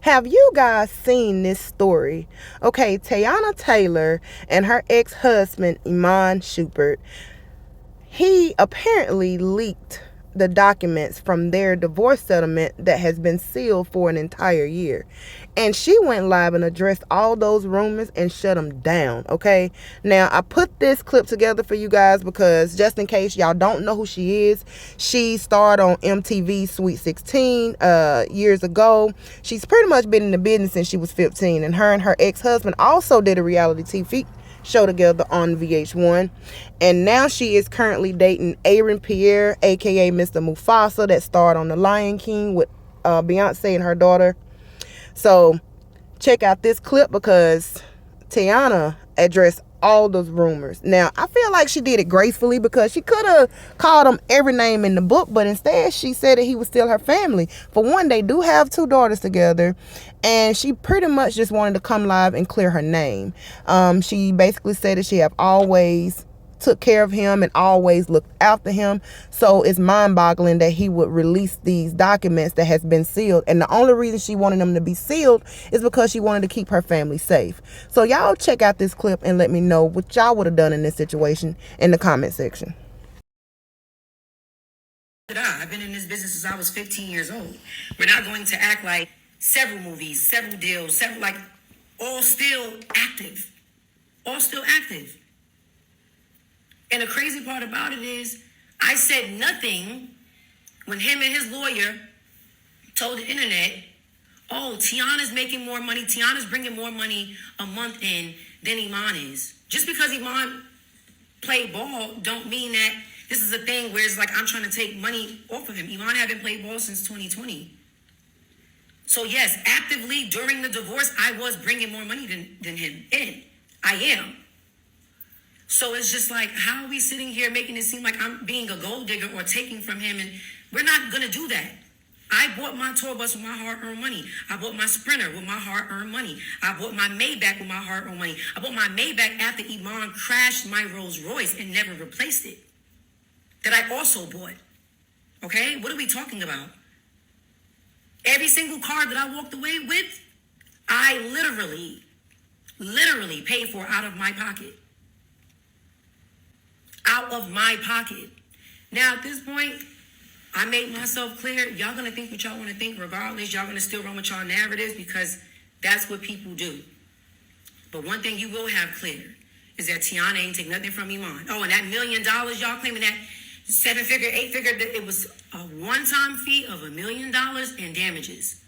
Have you guys seen this story? Okay, Teyana Taylor and her ex-husband, Iman Shumpert, he apparently leaked the documents from their divorce settlement that has been sealed for an entire year. And she went live and addressed all those rumors and shut them down, okay? Now, I put this clip together for you guys because just in case y'all don't know who she is, she starred on MTV Sweet 16 years ago. She's pretty much been in the business since she was 15. And her ex-husband also did a reality TV show together on VH1, and now she is currently dating Aaron Pierre, aka Mr. Mufasa, that starred on The Lion King with Beyonce and her daughter. So check out this clip because Teyana addressed all those rumors. Now, I feel like she did it gracefully because she could have called him every name in the book, but instead she said that he was still her family. For one, they do have 2 daughters together, and she pretty much just wanted to come live and clear her name. She basically said that she have always took care of him and always looked after him. So it's mind-boggling that he would release these documents that has been sealed. And the only reason she wanted them to be sealed is because she wanted to keep her family safe. So y'all check out this clip and let me know what y'all would have done in this situation in the comment section. I've been in this business since I was 15 years old. We're not going to act like several movies, several deals, all still active. All still active. And the crazy part about it is, I said nothing when him and his lawyer told the internet, oh, Teyana's making more money. Teyana's bringing more money a month in than Iman is. Just because Iman played ball don't mean that this is a thing where it's like I'm trying to take money off of him. Iman haven't played ball since 2020. So yes, actively during the divorce, I was bringing more money than him in. I am. So it's just like, how are we sitting here making it seem like I'm being a gold digger or taking from him? And we're not going to do that. I bought my tour bus with my hard-earned money. I bought my Sprinter with my hard-earned money. I bought my Maybach with my hard-earned money. I bought my Maybach after Iman crashed my Rolls Royce and never replaced it. That I also bought. Okay? What are we talking about? Every single car that I walked away with, I literally paid for out of my pocket. Out of my pocket. Now, at this point, I made myself clear. Y'all gonna think what y'all want to think regardless. Y'all gonna still run with y'all narratives because that's what people do. But one thing you will have clear is that Teyana ain't take nothing from Iman. Oh, and that $1 million y'all claiming, that 7-figure, 8-figure, it was a one-time fee of $1 million in damages.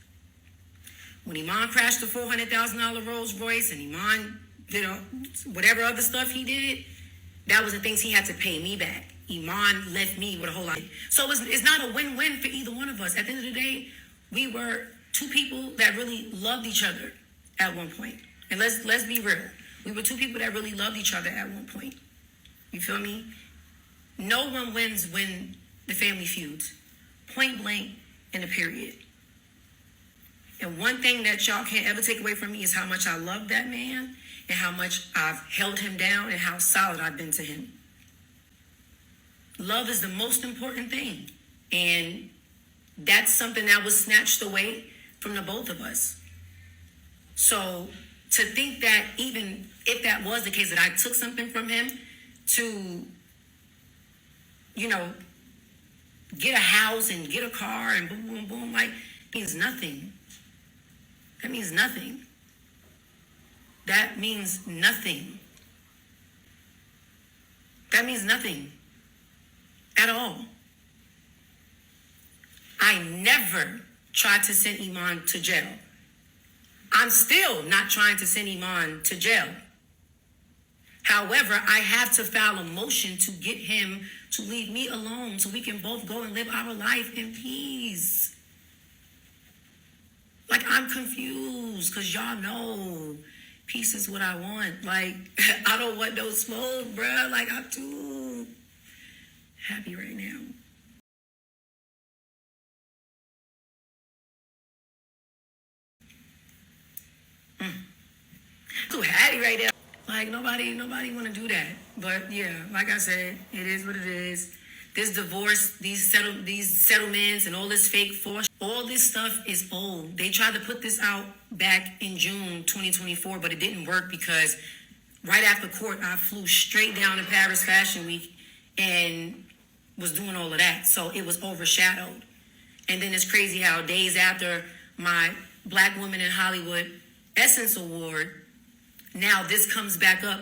When Iman crashed the $400,000 Rolls Royce and Iman did whatever other stuff he did, that was the things he had to pay me back. Iman left me with a whole lot. So it's not a win-win for either one of us. At the end of the day, we were 2 people that really loved each other at one point. And let's be real. We were 2 people that really loved each other at one point. You feel me? No one wins when the family feuds. Point blank and a period. And one thing that y'all can't ever take away from me is how much I love that man and how much I've held him down and how solid I've been to him. Love is the most important thing. And that's something that was snatched away from the both of us. So to think that even if that was the case, that I took something from him to, get a house and get a car and boom, boom, boom, like, means nothing. That means nothing. That means nothing. That means nothing at all. I never tried to send Iman to jail. I'm still not trying to send Iman to jail. However, I have to file a motion to get him to leave me alone so we can both go and live our life in peace. Like, I'm confused because y'all know peace is what I want. Like, I don't want no smoke, bruh. Like, I'm too happy right now. Too happy right now. Like, nobody want to do that. But yeah, like I said, it is what it is. This divorce, these settlements, and all this fake force, all this stuff is old. They tried to put this out back in June 2024, but it didn't work because right after court, I flew straight down to Paris Fashion Week and was doing all of that. So it was overshadowed. And then it's crazy how days after my Black Women in Hollywood Essence Award, now this comes back up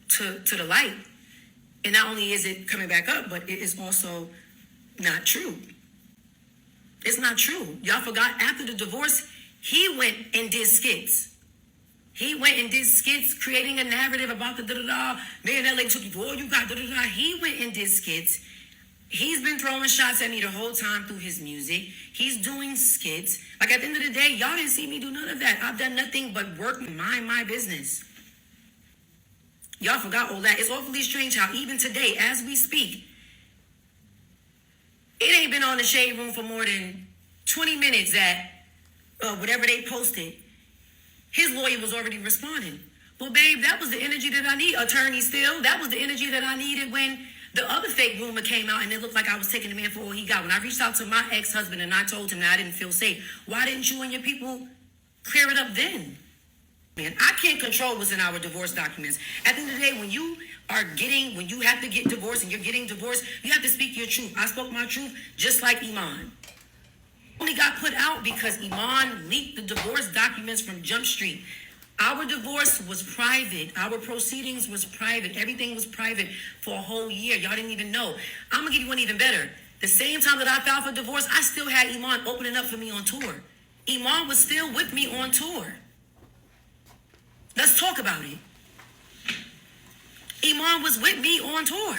to the light. And not only is it coming back up, but it is also not true. It's not true. Y'all forgot after the divorce, he went and did skits. He went and did skits, creating a narrative about the da-da-da. Man, that lady took you for all you got, da-da-da. He went and did skits. He's been throwing shots at me the whole time through his music. He's doing skits. Like, at the end of the day, y'all didn't see me do none of that. I've done nothing but work and mind my business. Y'all forgot all that. It's awfully strange how even today, as we speak, it ain't been on the Shade Room for more than 20 minutes that whatever they posted, his lawyer was already responding. Well, babe, that was the energy that I need, attorney still. That was the energy that I needed when the other fake rumor came out and it looked like I was taking the man for all he got. When I reached out to my ex-husband and I told him that I didn't feel safe, why didn't you and your people clear it up then? Man, I can't control what's in our divorce documents. At the end of the day, when you have to get divorced and you're getting divorced, you have to speak your truth. I spoke my truth just like Iman. Only got put out because Iman leaked the divorce documents from Jump Street. Our divorce was private. Our proceedings was private. Everything was private for a whole year. Y'all didn't even know. I'm going to give you one even better. The same time that I filed for divorce, I still had Iman opening up for me on tour. Iman was still with me on tour. Let's talk about it. Iman was with me on tour.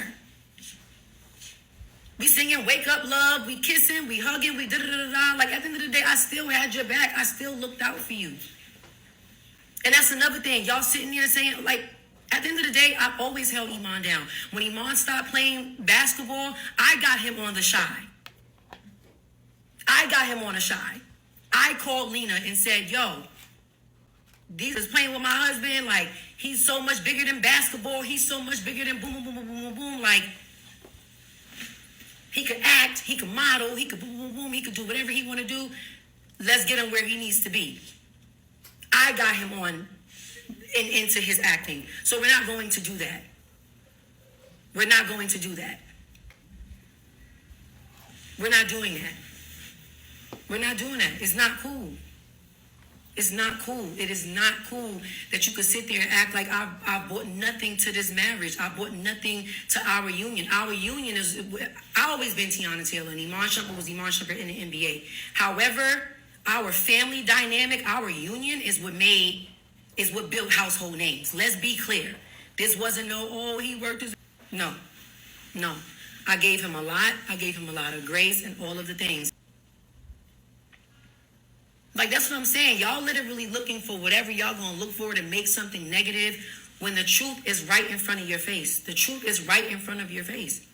We singing Wake Up Love, we kissing, we hugging, we da-da-da-da-da. Like, at the end of the day, I still had your back. I still looked out for you. And that's another thing. Y'all sitting there saying, like, at the end of the day, I've always held Iman down. When Iman stopped playing basketball, I got him on the shy. I called Lena and said, yo, these is playing with my husband. Like, he's so much bigger than basketball. He's so much bigger than boom, boom, boom, boom, boom, boom, boom. Like, he could act, he could model, he could boom, boom, boom, he could do whatever he want to do. Let's get him where he needs to be. I got him on into his acting. So we're not going to do that. We're not going to do that. We're not doing that. We're not doing that. It's not cool. It's not cool. It is not cool that you could sit there and act like I brought nothing to this marriage. I brought nothing to our union. Our union is, I always been Teyana Taylor, and Iman Shumpert was Iman Shumpert in the NBA. However, our family dynamic, our union is what built household names. Let's be clear. This wasn't he worked his... No. I gave him a lot. I gave him a lot of grace and all of the things. Like, that's what I'm saying. Y'all literally looking for whatever y'all gonna look for to make something negative when the truth is right in front of your face. The truth is right in front of your face.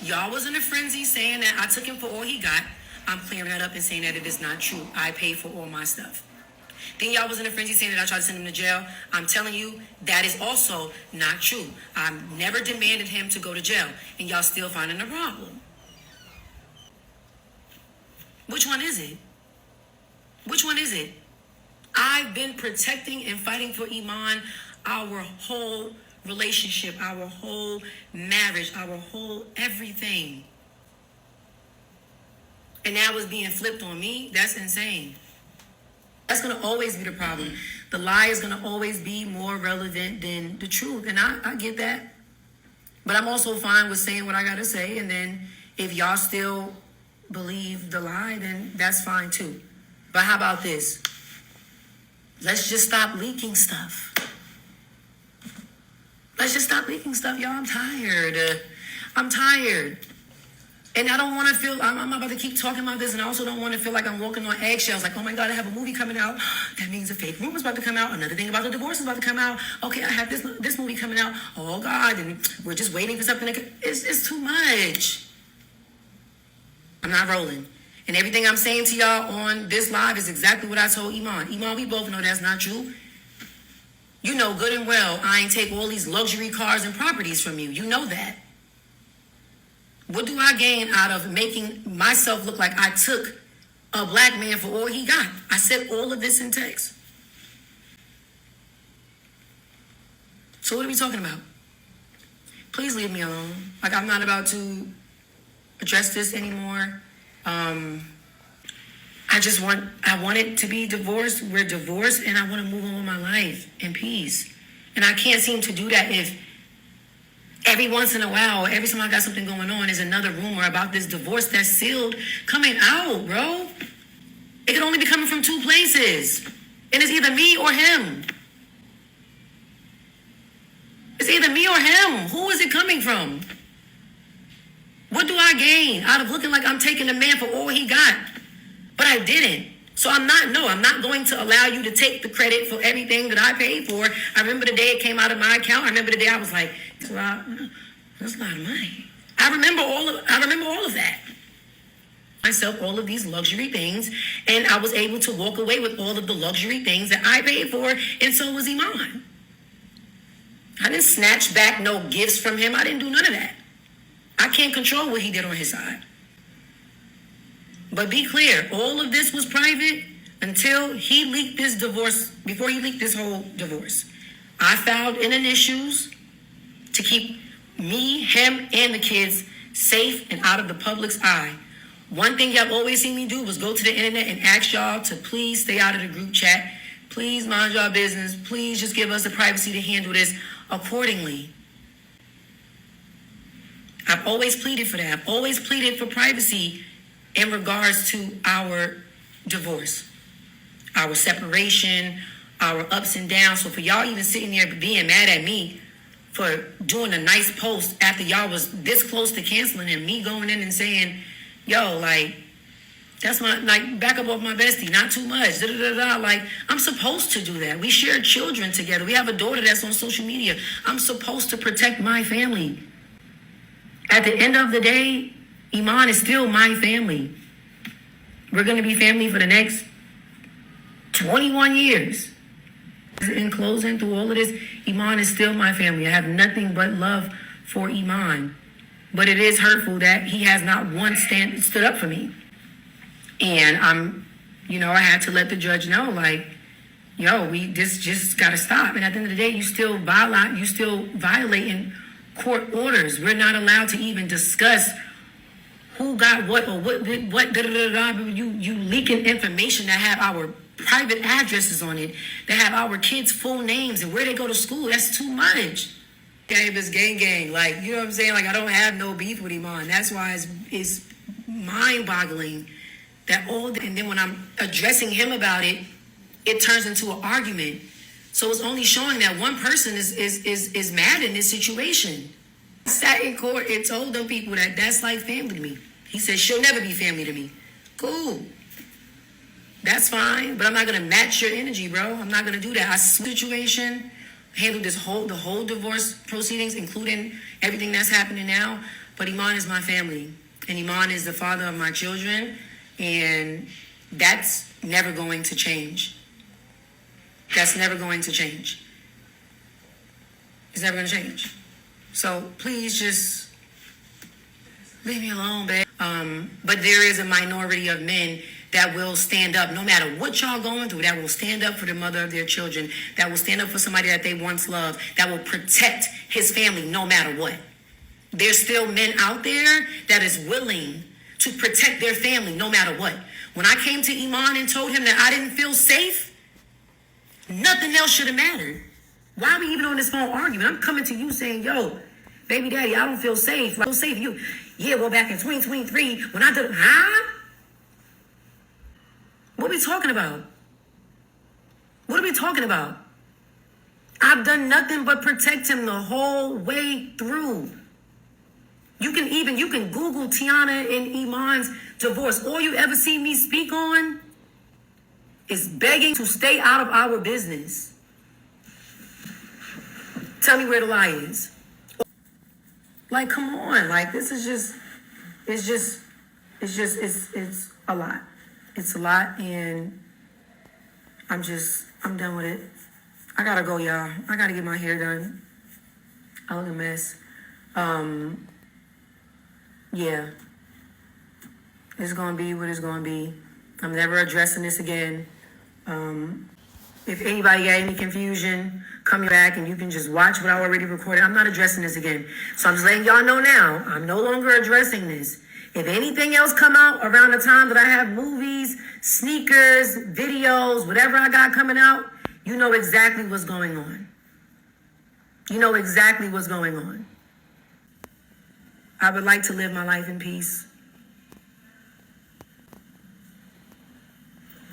Y'all was in a frenzy saying that I took him for all he got. I'm clearing that up and saying that it is not true. I paid for all my stuff. Then y'all was in a frenzy saying that I tried to send him to jail. I'm telling you, that is also not true. I never demanded him to go to jail, and y'all still finding a problem. Which one is it? Which one is it? I've been protecting and fighting for Iman our whole relationship, our whole marriage, our whole everything. And now it's being flipped on me. That's insane. That's going to always be the problem. The lie is going to always be more relevant than the truth. And I get that. But I'm also fine with saying what I got to say. And then if y'all still believe the lie, then that's fine too. But how about this? Let's just stop leaking stuff. Let's just stop leaking stuff, y'all. I'm tired. And I don't want to feel, I'm about to keep talking about this, and I also don't want to feel like I'm walking on eggshells. Like, oh my God, I have a movie coming out. That means a fake rumor's about to come out. Another thing about the divorce is about to come out. Okay, I have this movie coming out. Oh God, and we're just waiting for something to, it's too much. I'm not rolling. And everything I'm saying to y'all on this live is exactly what I told Iman. Iman, we both know that's not true. You know good and well I ain't take all these luxury cars and properties from you. You know that. What do I gain out of making myself look like I took a black man for all he got? I said all of this in text. So what are we talking about? Please leave me alone. Like, I'm not about to address this anymore. I want it to be divorced. We're divorced, and I want to move on with my life in peace. And I can't seem to do that if every once in a while, or every time I got something going on, is another rumor about this divorce that's sealed coming out, bro. It can only be coming from two places. And it's either me or him. It's either me or him. Who is it coming from? What do I gain out of looking like I'm taking the man for all he got? But I didn't. So I'm not going to allow you to take the credit for everything that I paid for. I remember the day it came out of my account. I remember the day I was like, that's a lot of money. I remember all of that. Myself all of these luxury things, and I was able to walk away with all of the luxury things that I paid for, and so was Iman. I didn't snatch back no gifts from him. I didn't do none of that. I can't control what he did on his side. But be clear, all of this was private until he leaked this divorce, before he leaked this whole divorce. I filed in issues to keep me, him, and the kids safe and out of the public's eye. One thing y'all always seen me do was go to the internet and ask y'all to please stay out of the group chat. Please mind y'all business. Please just give us the privacy to handle this accordingly. I've always pleaded for that. I've always pleaded for privacy in regards to our divorce, our separation, our ups and downs. So for y'all even sitting there being mad at me for doing a nice post after y'all was this close to canceling, and me going in and saying, yo, like, that's my, like, back up off my bestie, not too much, Like, I'm supposed to do that. We share children together. We have a daughter that's on social media. I'm supposed to protect my family. At the end of the day, Iman is still my family. We're going to be family for the next 21 years. In closing, through all of this, Iman is still my family. I have nothing but love for Iman. But it is hurtful that he has not once stood up for me. And I had to let the judge know, like, yo, this just got to stop. And at the end of the day, you still violating court orders. We're not allowed to even discuss who got what or what. You leaking information that have our private addresses on it, that have our kids' full names and where they go to school. That's too much. It's gang. Like, you know what I'm saying? Like, I don't have no beef with Iman. That's why it's mind-boggling that and then when I'm addressing him about it, it turns into an argument. So it's only showing that one person is mad in this situation. I sat in court and told them people that's like family to me. He said, she'll never be family to me. Cool. That's fine, but I'm not going to match your energy, bro. I'm not going to do that. Situation, handle the whole divorce proceedings, including everything that's happening now. But Iman is my family, and Iman is the father of my children, and that's never going to change. That's never going to change. It's never going to change. So please just leave me alone, babe. But there is a minority of men that will stand up no matter what y'all going through, that will stand up for the mother of their children, that will stand up for somebody that they once loved, that will protect his family no matter what. There's still men out there that is willing to protect their family no matter what. When I came to Iman and told him that I didn't feel safe, nothing else should have mattered. Why are we even on this phone arguing? I'm coming to you saying, yo, baby daddy, I don't feel safe. I feel safe. Well, back in 2023, when I did, What are we talking about? What are we talking about? I've done nothing but protect him the whole way through. You can Google Teyana and Iman's divorce. All you ever see me speak on is begging to stay out of our business. Tell me where the lie is. Like, come on. Like, this is it's a lot. It's a lot, and I'm done with it. I gotta go, y'all. I gotta get my hair done. I look a mess. yeah, it's gonna be what it's gonna be. I'm never addressing this again. If anybody got any confusion, come back and you can just watch what I already recorded. I'm not addressing this again. So I'm just letting y'all know now, I'm no longer addressing this. If anything else come out around the time that I have movies, sneakers, videos, whatever I got coming out, you know exactly what's going on. You know exactly what's going on. I would like to live my life in peace.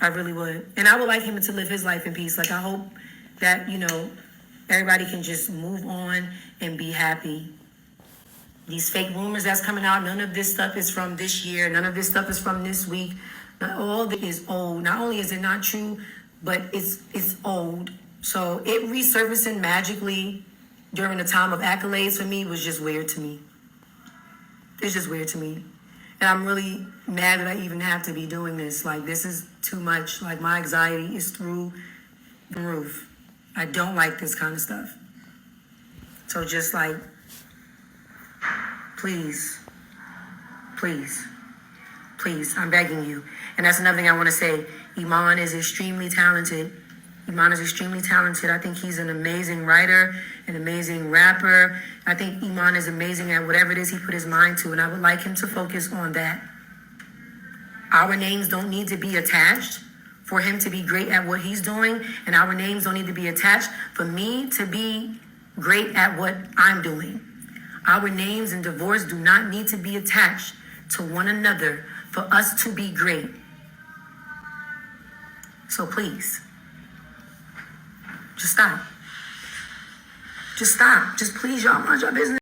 I really would. And I would like him to live his life in peace. Like, I hope that, everybody can just move on and be happy. These fake rumors that's coming out, none of this stuff is from this year. None of this stuff is from this week. All of it is old. Not only is it not true, but it's old. So it resurfacing magically during the time of accolades for me was just weird to me. It's just weird to me. And I'm really mad that I even have to be doing this. Like, this is too much. Like, my anxiety is through the roof. I don't like this kind of stuff. So just like, please, I'm begging you. And that's another thing I want to say. Iman is extremely talented. I think he's an amazing writer, an amazing rapper. I think Iman is amazing at whatever it is he put his mind to, and I would like him to focus on that. Our names don't need to be attached for him to be great at what he's doing, and our names don't need to be attached for me to be great at what I'm doing. Our names in divorce do not need to be attached to one another for us to be great. So please, just stop. Just stop. Just please, y'all mind your business.